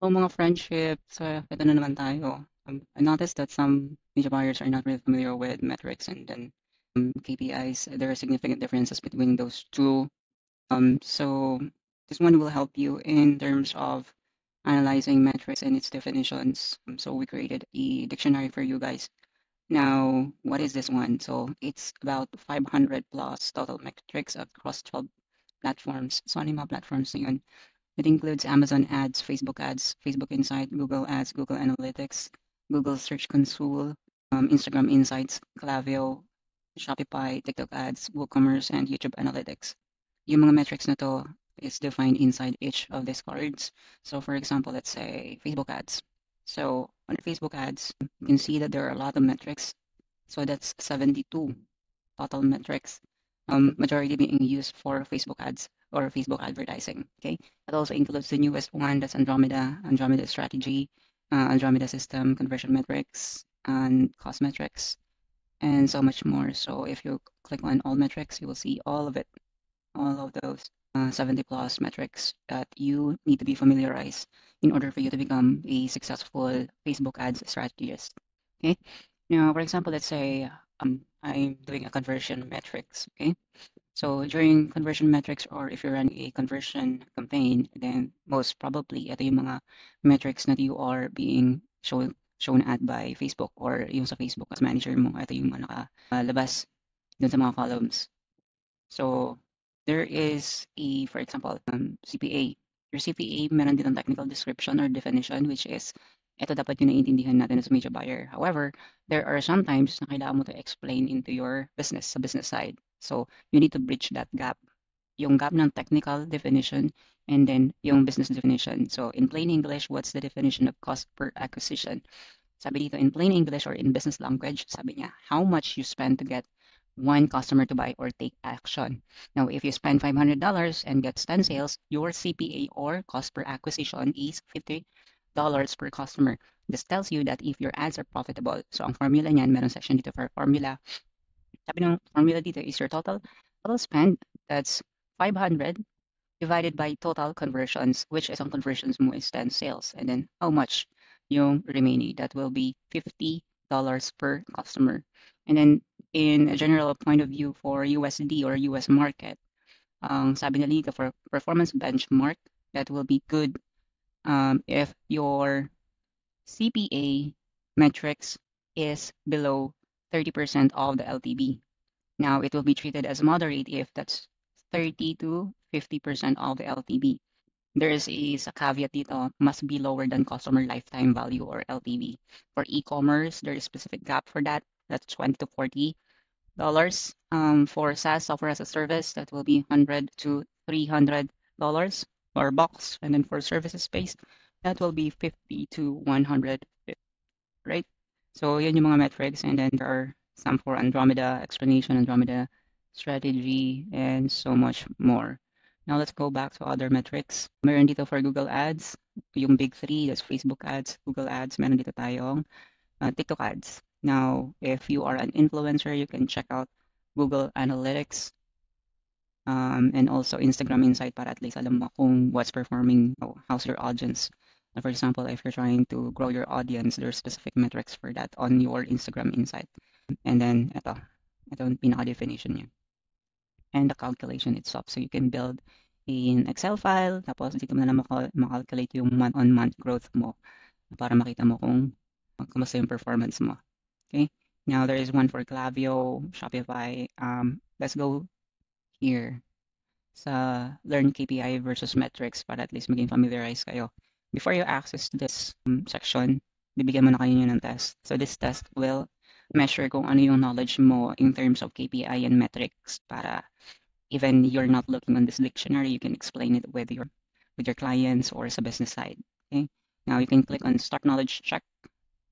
O mga friendship, so ito na naman tayo. I noticed that some media buyers are not really familiar with metrics and then KPIs. There are significant differences between those two. So this one will help you in terms of analyzing metrics and its definitions. So we created a dictionary for you guys. Now, what is this one? So it's about 500 plus total metrics across 12 platforms. So ano yung mga platforms na yun? It includes Amazon Ads, Facebook Insight, Google Ads, Google Analytics, Google Search Console, Instagram Insights, Klaviyo, Shopify, TikTok Ads, WooCommerce, and YouTube Analytics. Yung mga metrics na to is defined inside each of these cards. So for example, let's say Facebook Ads. So under Facebook Ads, you can see that there are a lot of metrics. So that's 72 total metrics, majority being used for Facebook ads or Facebook advertising. Okay, that also includes the newest one, that's Andromeda, Andromeda strategy, Andromeda system, conversion metrics, and cost metrics, and so much more. So if you click on all metrics, you will see all of it, all of those 70 plus metrics that you need to be familiarized in order for you to become a successful Facebook ads strategist. Okay. Now, for example, let's say I'm doing a conversion metrics. Okay. So during conversion metrics or if you're running a conversion campaign, then most probably ito yung mga metrics that you are being shown at by Facebook or yung sa Facebook as manager mo. Ito yung mga nakalabas dun sa mga columns. So there is a, for example, CPA. Your CPA, meron din ang technical description or definition, which is, ito dapat yung naiintindihan natin as a media buyer. However, there are sometimes na kailangan mo to explain into your business, sa business side. So you need to bridge that gap. Yung gap ng technical definition and then yung business definition. So in plain English, what's the definition of cost per acquisition? Sabi dito, in plain English or in business language, sabi niya, how much you spend to get one customer to buy or take action. Now, if you spend $500 and gets 10 sales, your CPA or cost per acquisition is $50 per customer. This tells you that if your ads are profitable. So, ang formula niyan, meron section dito for formula. Sabi ng formula dito is your total spend, that's 500 divided by total conversions, which is ang conversions mo is 10 sales. And then how much yung remaining? That will be $50 per customer. And then in a general point of view for USD or US market, sabi nila dito for performance benchmark, that will be good if your CPA metrics is below 30% of the LTV. Now, it will be treated as moderate if that's 30 to 50% of the LTV. There is a caveat dito, must be lower than customer lifetime value or LTV. For e-commerce, there is specific gap for that. That's 20 to $40. For SaaS, software as a service, that will be 100 to $300 or box. And then for services space, that will be 50 to 100, right? So yun yung mga metrics. And then there are some for Andromeda explanation, Andromeda strategy, and so much more. Now let's go back to other metrics. Meron dito for Google Ads, yung big three, that's Facebook Ads, Google Ads, meron dito tayong TikTok Ads. Now, if you are an influencer, you can check out Google Analytics and also Instagram Insight para at least alam mo kung what's performing, how's your audience. For example, if you're trying to grow your audience, there's specific metrics for that on your Instagram Insight. And then ito yung pinaka-definition niya. And the calculation itself. So you can build an Excel file, tapos dito mo na lang makalculate yung month-on-month growth mo para makita mo kung kumusta yung performance mo. Okay? Now, there is one for Klaviyo, Shopify. Let's go here sa Learn KPI versus Metrics para at least maging familiarized kayo. Before you access this section, bibigyan mo na kayo ng test. So this test will measure kung ano yung knowledge mo in terms of KPI and metrics para even you're not looking on this dictionary, you can explain it with your clients or sa business side. Okay? Now you can click on Start Knowledge Check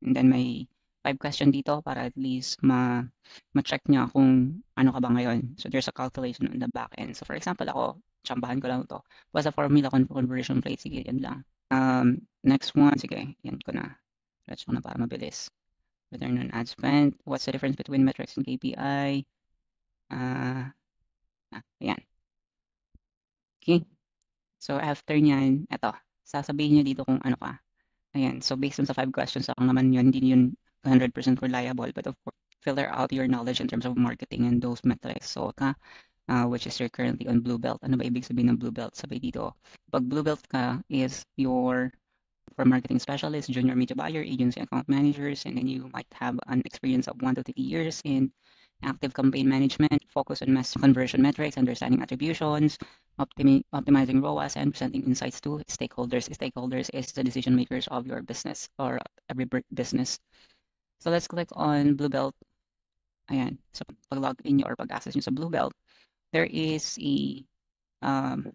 and then may 5 question dito para at least ma-check niya kung ano ka ba ngayon. So there's a calculation on the back end. So for example, ako, tsambahan ko lang to. What's the formula conversion rate? Sige, yan lang. Next one, sige, yan ko na. Let's ko na para mabilis. Return on ad spend. What's the difference between metrics and KPI? Ayan. Okay. So after nyan, eto. sasabihin niya dito kung ano ka. Ayan, so based on sa 5 questions lang naman yun, hindi yun 100% reliable. But of course, filter out your knowledge in terms of marketing and those metrics. So, which is you're currently on blue belt. Ano ba ibig sabihin ng blue belt? Sabi dito, pag blue belt ka is your for marketing specialist, junior media buyer, agency account managers, and then you might have an experience of 1 to 3 years in active campaign management, focus on mass conversion metrics, understanding attributions, optimizing ROAS, and presenting insights to stakeholders. Stakeholders is the decision makers of your business or every business. So let's click on Blue Belt. Ayan. So pag log in nyo or pag-access nyo sa Blue Belt, there is a um,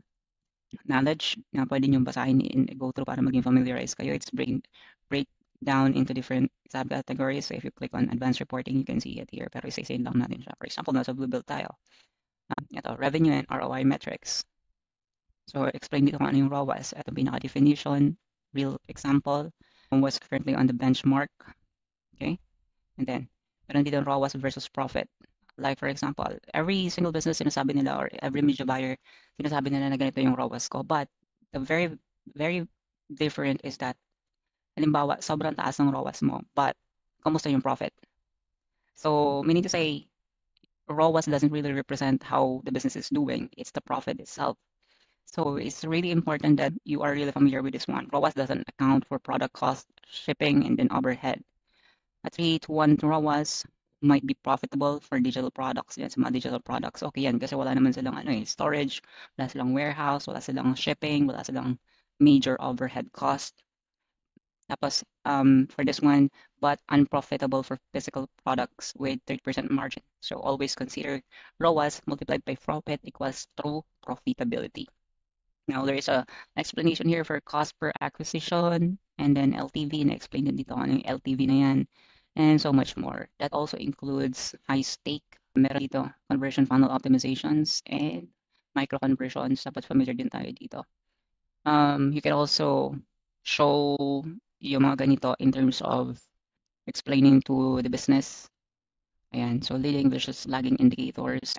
knowledge na pwede nyo basahin and go through para maging familiarize kayo. It's break down into different subcategories. So if you click on advanced reporting, you can see it here. Pero isa-isayin lang natin siya. For example, nasa Blue Belt tayo. Ito, revenue and ROI metrics. So explain dito kung ano yung ROAS. Ito pinaka-definition, real example, what's currently on the benchmark. Okay? And then, meron dito ROAS versus profit. Like for example, every single business sinasabi nila or every media buyer sinasabi nila na ganito yung ROAS ko. But the very, very different is that, halimbawa, sobrang taas ng ROAS mo, but kamusta yung profit? So, meaning to say, ROAS doesn't really represent how the business is doing. It's the profit itself. So it's really important that you are really familiar with this one. ROAS doesn't account for product cost, shipping, and then overhead. A 3-to-1 ROAS might be profitable for digital products. Yan, sa mga digital products. Okay yan, kasi wala naman silang storage, wala silang warehouse, wala silang shipping, wala silang major overhead cost. Tapos, for this one, but unprofitable for physical products with 30% margin. So always consider ROAS multiplied by profit equals true profitability. Now, there is a explanation here for cost per acquisition and then LTV. Na-explain din dito ano yung LTV na yan and so much more. That also includes high stake. Meron dito conversion funnel optimizations and micro conversions. Dapat familiar din tayo dito. You can also show yung mga ganito in terms of explaining to the business. Ayan, so leading versus lagging indicators.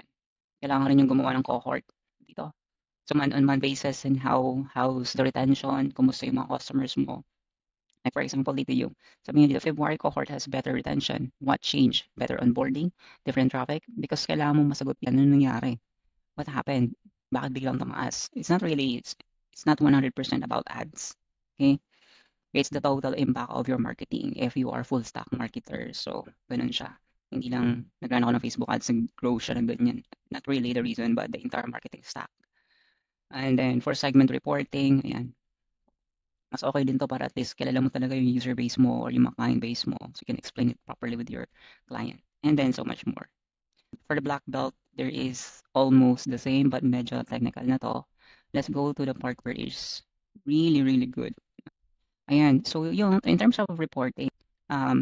Kailangan rin yung gumawa ng cohort dito. So month-on-month basis and how's the retention, kumusta yung mga customers mo. Like for example, dito yung sabi niyo dito, February cohort has better retention. What changed? Better onboarding, different traffic, because kailangan mong masagot yan. Ano nangyari? What happened? Bakit biglang tumaas? It's not 100% about ads. Okay? It's the total impact of your marketing if you are full stack marketer. So, ganun siya. Hindi lang nag-run ako ng Facebook ads, nag-grow siya ng ganyan. Not really the reason, but the entire marketing stack. And then for segment reporting, ayan, mas okay din to para at least kilala mo talaga yung user base mo or yung mga client base mo so you can explain it properly with your client. And then so much more. For the black belt, there is almost the same but medyo technical na to. Let's go to the part where it's really, really good. Ayan, so yung in terms of reporting,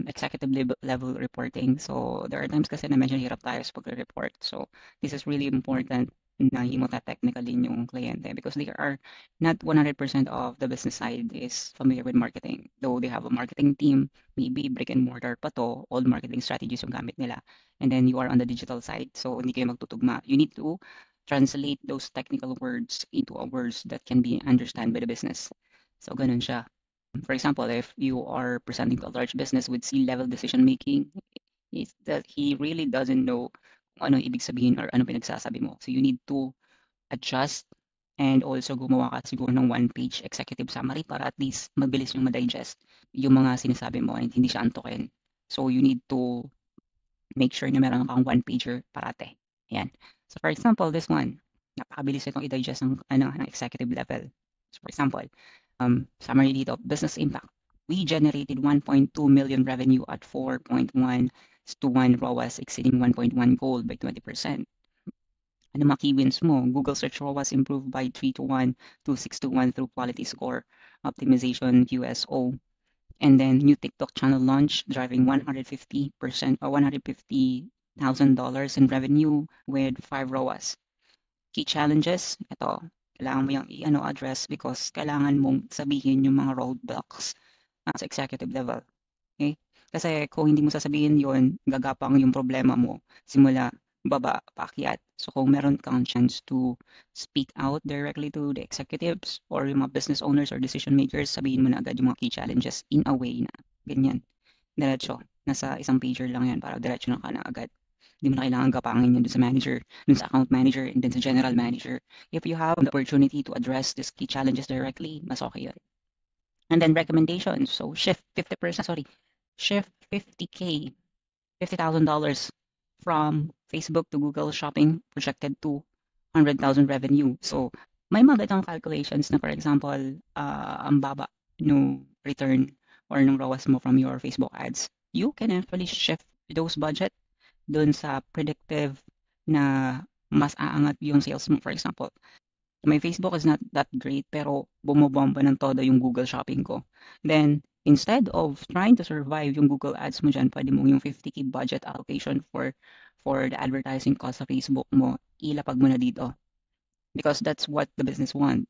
executive level reporting. So there are times kasi na medyo hirap tayo sa pag-report. So this is really important na hindi mo ta-technicalin yung kliyente because they are not 100% of the business side is familiar with marketing. Though they have a marketing team, maybe brick and mortar pa to, old marketing strategies yung gamit nila. And then you are on the digital side, so hindi kayo magtutugma. You need to translate those technical words into words that can be understood by the business. So ganun siya. For example, if you are presenting to a large business with C-level decision making, is that he really doesn't know kung ano ibig sabihin or ano pinagsasabi mo. So you need to adjust and also gumawa ka siguro ng one-page executive summary para at least mabilis yung ma-digest yung mga sinasabi mo and hindi siya antukin. So you need to make sure na meron kang one-pager parate. Ayan. So for example, this one, napakabilis itong i-digest ng executive level. So for example, summary dito, business impact. We generated 1.2 million revenue at 4.1:1 ROAS exceeding 1.1 goal by 20%. Ano mga key wins mo? Google search ROAS improved by 3-to-1 to 6-to-1 through quality score optimization QSO. And then new TikTok channel launch driving 150% or $150,000 in revenue with 5 ROAS. Key challenges, ito, kailangan mo yung address because kailangan mong sabihin yung mga roadblocks sa executive level. Okay? Kasi kung hindi mo sasabihin yon, gagapang yung problema mo simula baba, paakyat. So kung meron kang chance to speak out directly to the executives or yung mga business owners or decision makers, sabihin mo na agad yung mga key challenges in a way na ganyan. Diretso. Nasa isang pager lang yan para diretso na ka na agad. Hindi mo na kailangan gapangin yun dun sa manager, dun sa account manager, and then sa general manager. If you have the opportunity to address these key challenges directly, mas okay yun. And then recommendations. So shift 50K, $50,000 from Facebook to Google Shopping projected to 100,000 revenue. So may mga ganitong calculations na for example, ang baba no return or nung ROAS mo from your Facebook ads. You can actually shift those budget dun sa predictive na mas aangat yung sales mo. For example, my Facebook is not that great pero bumobomba ng todo yung Google Shopping ko. Then, instead of trying to survive yung Google Ads mo dyan, pwede mo yung 50K budget allocation for the advertising cost sa Facebook mo, ilapag mo na dito. Because that's what the business want.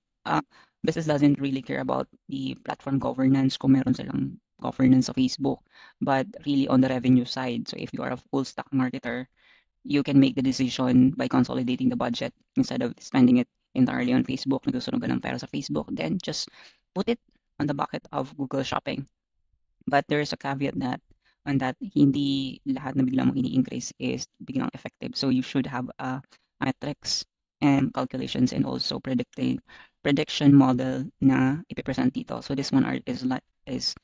Business doesn't really care about the platform governance kung meron silang governance sa Facebook, but really on the revenue side. So if you are a full stack marketer, you can make the decision by consolidating the budget instead of spending it entirely on Facebook, nagsusunog ka ng pera sa Facebook, then just put it on the bucket of Google Shopping. But there is a caveat that on that hindi lahat na biglang mong ini-increase is biglang effective. So you should have metrics and calculations and also prediction model na ipipresent dito. So this one is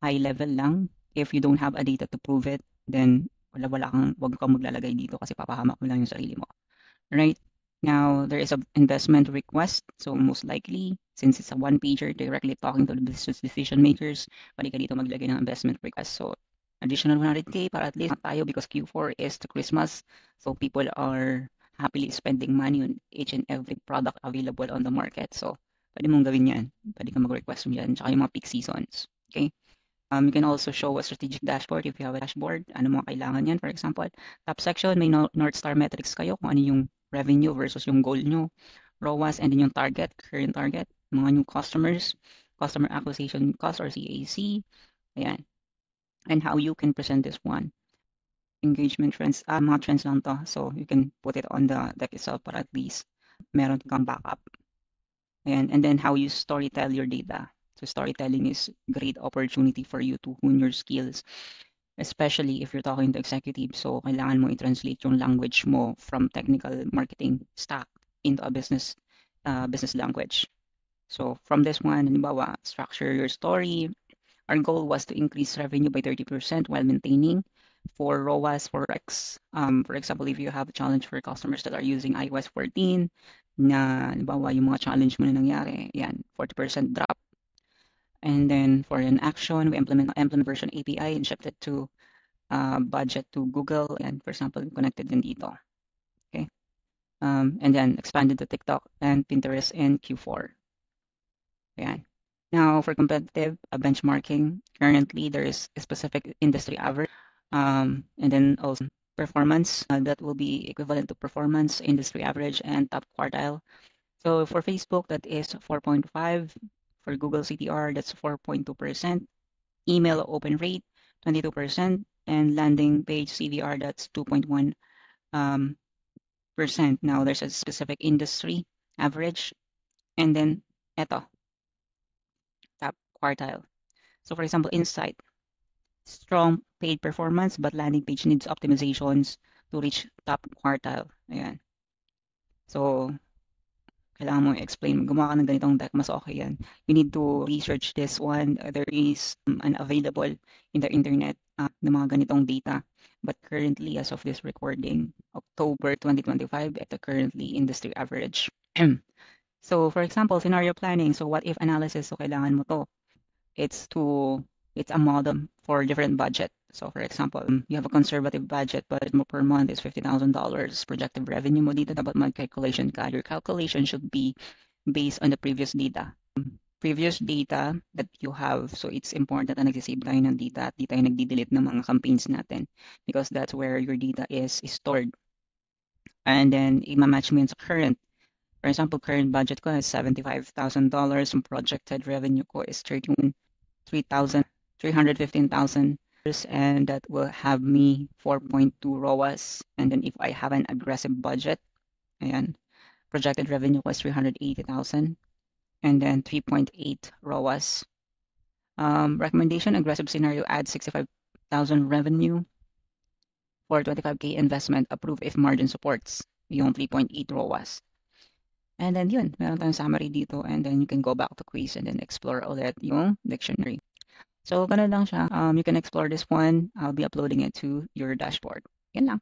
high level lang. If you don't have a data to prove it, then wag kang maglalagay dito kasi papahamak mo lang yung sarili mo. Right? Now, there is an investment request. So most likely, since it's a one-pager directly talking to the business decision makers, pwede ka dito maglagay ng investment request. So additional 100K para at least tayo because Q4 is the Christmas. So people are happily spending money on each and every product available on the market. So pwede mong gawin yan. Pwede ka mag-request mo yan. Tsaka yung mga peak seasons. Okay? You can also show a strategic dashboard if you have a dashboard. Ano mga kailangan yan? For example, top section, may North Star metrics kayo kung ano yung revenue versus yung goal nyo, ROAS, and then yung current target, mga new customers, customer acquisition cost or CAC, ayan. And how you can present this one. Engagement trends, mga trends lang to. So you can put it on the deck itself para at least meron kang backup. Ayan. And then how you storytell your data. So storytelling is great opportunity for you to hone your skills, especially if you're talking to executives. So kailangan mo i-translate yung language mo from technical marketing stack into a business language. So from this one, halimbawa, structure your story. Our goal was to increase revenue by 30% while maintaining for ROAS for X. For example, if you have a challenge for customers that are using iOS 14, na halimbawa yung mga challenge mo na nangyari, yan, 40% drop. And then for an action, we implement version API and shipped it to budget to Google and for example, connected din dito. Okay. And then expanded to TikTok and Pinterest in Q4. Ayan. Now for competitive benchmarking, currently there is a specific industry average and then also performance that will be equivalent to performance industry average and top quartile. So for Facebook, that is 4.5. For Google CTR, that's 4.2%. Email open rate, 22%. And landing page CVR, that's 2.1%. Now, there's a specific industry average. And then, eto, top quartile. So, for example, Insight, strong paid performance, but landing page needs optimizations to reach top quartile. Ayan. So, kailangan mo explain, gumawa ka ng ganitong deck, mas okay yan. You need to research this one. There is unavailable in the internet ng mga ganitong data. But currently, as of this recording, October 2025, ito currently industry average. So, for example, scenario planning. So, what if analysis? So, kailangan mo to. It's a model for different budget. So, for example, you have a conservative budget mo per month is $50,000. Projected revenue mo dito, dapat mag-calculation ka. Your calculation should be based on the previous data. Previous data that you have. So, it's important na nagsisave tayo ng data at di tayo nagdi-delete ng mga campaigns natin because that's where your data is stored. And then, i-match mo yun sa current. For example, current budget ko is $75,000. Projected revenue ko is $315,000. and that will have me 4.2 ROAS. And then if I have an aggressive budget, ayan, projected revenue was 380,000 and then 3.8 ROAS. Recommendation, aggressive scenario, add 65,000 revenue for 25K investment, approve if margin supports yung 3.8 ROAS. And then yun, meron tayong summary dito and then you can go back to quiz and then explore ulit yung dictionary. So, ganun lang siya. You can explore this one. I'll be uploading it to your dashboard. Yan lang.